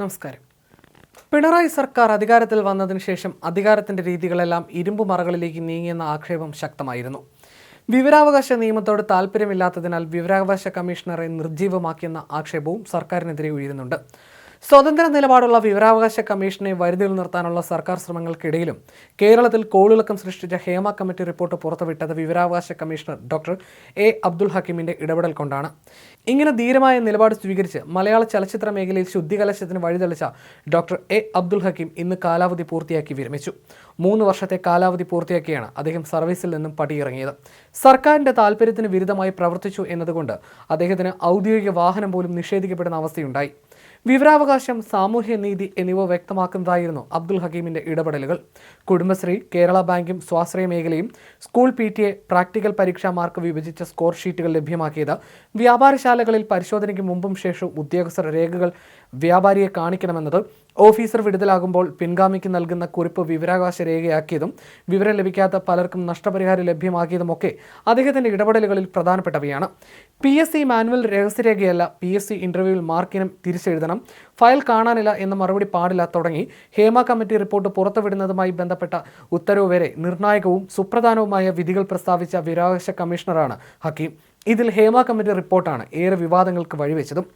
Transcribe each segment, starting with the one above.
നമസ്കാരം. പിണറായി സർക്കാർ അധികാരത്തിൽ വന്നതിന് ശേഷം അധികാരത്തിന്റെ രീതികളെല്ലാം ഇരുമ്പുമറകളിലേക്ക് നീങ്ങിയെന്ന ആക്ഷേപം ശക്തമായിരുന്നു. വിവരാവകാശ നിയമത്തോട് താല്പര്യമില്ലാത്തതിനാൽ വിവരാവകാശ കമ്മീഷണറെ നിർജ്ജീവമാക്കിയെന്ന ആക്ഷേപവും സർക്കാരിനെതിരെ ഉയരുന്നുണ്ട്. സ്വതന്ത്ര നിലപാടുള്ള വിവരാവകാശ കമ്മീഷനെ വരുതിയിൽ നിർത്താനുള്ള സർക്കാർ ശ്രമങ്ങൾക്കിടയിലും കേരളത്തിൽ കോളിളക്കം സൃഷ്ടിച്ച ഹേമ കമ്മിറ്റി റിപ്പോർട്ട് പുറത്തുവിട്ടത് വിവരാവകാശ കമ്മീഷണർ ഡോക്ടർ എ അബ്ദുൽ ഹക്കീമിന്റെ ഇടപെടൽ കൊണ്ടാണ്. ഇങ്ങനെ ധീരമായ നിലപാട് സ്വീകരിച്ച് മലയാള ചലച്ചിത്ര മേഖലയിൽ ശുദ്ധികലശത്തിന് വഴിതെളിച്ച ഡോക്ടർ എ അബ്ദുൽ ഹക്കീം ഇന്ന് കാലാവധി പൂർത്തിയാക്കി വിരമിച്ചു. 3 വർഷത്തെ കാലാവധി പൂർത്തിയാക്കിയാണ് അദ്ദേഹം സർവീസിൽ നിന്നും പടിയിറങ്ങിയത്. സർക്കാരിന്റെ താല്പര്യത്തിന് വിരുദ്ധമായി പ്രവർത്തിച്ചു എന്നതുകൊണ്ട് അദ്ദേഹത്തിന് ഔദ്യോഗിക വാഹനം പോലും നിഷേധിക്കപ്പെടുന്ന അവസ്ഥയുണ്ടായി. വിവരാവകാശം, സാമൂഹ്യനീതി എന്നിവ വ്യക്തമാക്കുന്നതായിരുന്നു അബ്ദുൽ ഹക്കീമിന്റെ ഇടപെടലുകൾ. കുടുംബശ്രീ, കേരള ബാങ്കും സ്വാശ്രയ മേഖലയും സ്കൂൾ PTA പ്രാക്ടിക്കൽ പരീക്ഷാ മാർക്ക് വിഭജിച്ച സ്കോർ ഷീറ്റുകൾ ലഭ്യമാക്കിയത്, വ്യാപാരശാലകളിൽ പരിശോധനയ്ക്ക് മുമ്പും ശേഷവും ഉദ്യോഗസ്ഥർ രേഖകൾ വ്യാപാരിയെ കാണിക്കണമെന്നത്, ഓഫീസർ വിടുതലാകുമ്പോൾ പിൻഗാമിക്ക് നൽകുന്ന കുറിപ്പ് വിവരാവകാശ രേഖയാക്കിയതും വിവരം ലഭിക്കാത്ത പലർക്കും നഷ്ടപരിഹാരം ലഭ്യമാക്കിയതുമൊക്കെ അദ്ദേഹത്തിന്റെ ഇടപെടലുകളിൽ പ്രധാനപ്പെട്ടവയാണ്. PSC മാനുവൽ രഹസ്യരേഖയല്ല, PSC ഇന്റർവ്യൂവിൽ മാർക്കിനം തിരിച്ചെഴുതണം, ഫയൽ കാണാനില്ല എന്ന മറുപടി പാടില്ല തുടങ്ങി ഹേമ കമ്മിറ്റി റിപ്പോർട്ട് പുറത്തുവിടുന്നതുമായി ബന്ധപ്പെട്ട ഉത്തരവ് വരെ നിർണായകവും സുപ്രധാനവുമായ വിധികൾ പ്രസ്താവിച്ച വിവരാവകാശ കമ്മീഷണറാണ് ഹക്കീം. ഇതിൽ ഹേമ കമ്മിറ്റി റിപ്പോർട്ടാണ് ഏറെ വിവാദങ്ങൾക്ക് വഴിവെച്ചതും.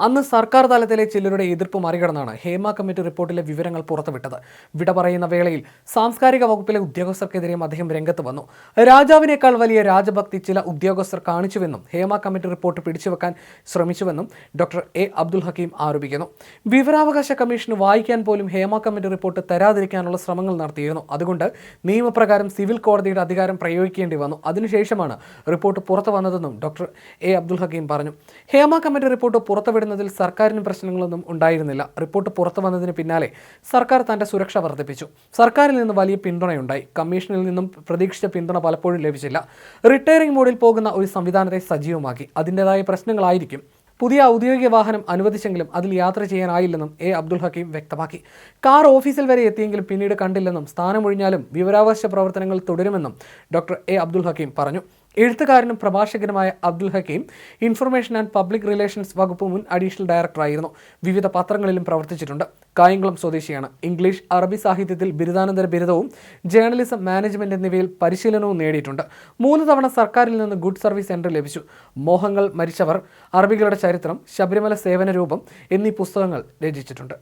അന്ന് സർക്കാർ തലത്തിലെ ചിലരുടെ എതിർപ്പ് മറികടന്നാണ് ഹേമ കമ്മിറ്റി റിപ്പോർട്ടിലെ വിവരങ്ങൾ പുറത്തുവിട്ടത്. വിട പറയുന്ന വേളയിൽ സാംസ്കാരിക വകുപ്പിലെ ഉദ്യോഗസ്ഥർക്കെതിരെയും അദ്ദേഹം രംഗത്ത് വന്നു. രാജാവിനേക്കാൾ വലിയ രാജഭക്തി ചില ഉദ്യോഗസ്ഥർ കാണിച്ചുവെന്നും ഹേമ കമ്മിറ്റി റിപ്പോർട്ട് പിടിച്ചുവെക്കാൻ ശ്രമിച്ചുവെന്നും ഡോക്ടർ എ അബ്ദുൽ ഹക്കീം ആരോപിക്കുന്നു. വിവരാവകാശ കമ്മീഷന് വായിക്കാൻ പോലും ഹേമ കമ്മിറ്റി റിപ്പോർട്ട് തരാതിരിക്കാനുള്ള ശ്രമങ്ങൾ നടത്തിയിരുന്നു. അതുകൊണ്ട് നിയമപ്രകാരം സിവിൽ കോടതിയുടെ അധികാരം പ്രയോഗിക്കേണ്ടി വന്നു. അതിനുശേഷമാണ് റിപ്പോർട്ട് പുറത്തു വന്നതെന്നും ഡോക്ടർ എ അബ്ദുൽ ഹക്കീം പറഞ്ഞു. ഹേമ കമ്മിറ്റി റിപ്പോർട്ട് പുറത്തുവിടുന്നതിൽ സർക്കാരിന് പ്രശ്നങ്ങളൊന്നും ഉണ്ടായിരുന്നില്ല. റിപ്പോർട്ട് പുറത്തു വന്നതിന് പിന്നാലെ സർക്കാർ തന്റെ സുരക്ഷ വർദ്ധിപ്പിച്ചു. സർക്കാരിൽ നിന്ന് വലിയ പിന്തുണയുണ്ടായി. കമ്മീഷനിൽ നിന്നും പ്രതീക്ഷിച്ച പിന്തുണ പലപ്പോഴും ലഭിച്ചില്ല. റിട്ടയറിംഗ് മോഡിൽ പോകുന്ന ഒരു സംവിധാനത്തെ സജീവമാക്കി. അതിൻ്റെതായ പ്രശ്നങ്ങളായിരിക്കും. പുതിയ ഔദ്യോഗിക വാഹനം അനുവദിച്ചെങ്കിലും അതിൽ യാത്ര ചെയ്യാനായില്ലെന്നും എ അബ്ദുൽ ഹക്കീം വ്യക്തമാക്കി. കാർ ഓഫീസിൽ വരെ എത്തിയെങ്കിലും പിന്നീട് കണ്ടില്ലെന്നും സ്ഥാനമൊഴിഞ്ഞാലും വിവരാവകാശ പ്രവർത്തനങ്ങൾ തുടരുമെന്നും ഡോക്ടർ എ അബ്ദുൽ ഹക്കീം പറഞ്ഞു. എഴുത്തുകാരനും പ്രഭാഷകനുമായ Abdul Hakeem information and public relations വകുപ്പ് മുൻ അഡീഷണൽ ഡയറക്ടറായിരുന്നു. വിവിധ പത്രങ്ങളിലും പ്രവർത്തിച്ചിട്ടുണ്ട്. കായംകുളം സ്വദേശിയാണ്. ഇംഗ്ലീഷ്, അറബി സാഹിത്യത്തിൽ ബിരുദാനന്തര ബിരുദവും ജേർണലിസം, മാനേജ്മെന്റ് എന്നിവയിൽ പരിശീലനവും നേടിയിട്ടുണ്ട്. 3 തവണ സർക്കാരിൽ നിന്ന് ഗുഡ് സർവീസ് സെന്റർ ലഭിച്ചു. മോഹങ്ങൾ മരിച്ചവർ, അറബികളുടെ ചരിത്രം, ശബരിമല സേവന രൂപം എന്നീ പുസ്തകങ്ങൾ രചിച്ചിട്ടുണ്ട്.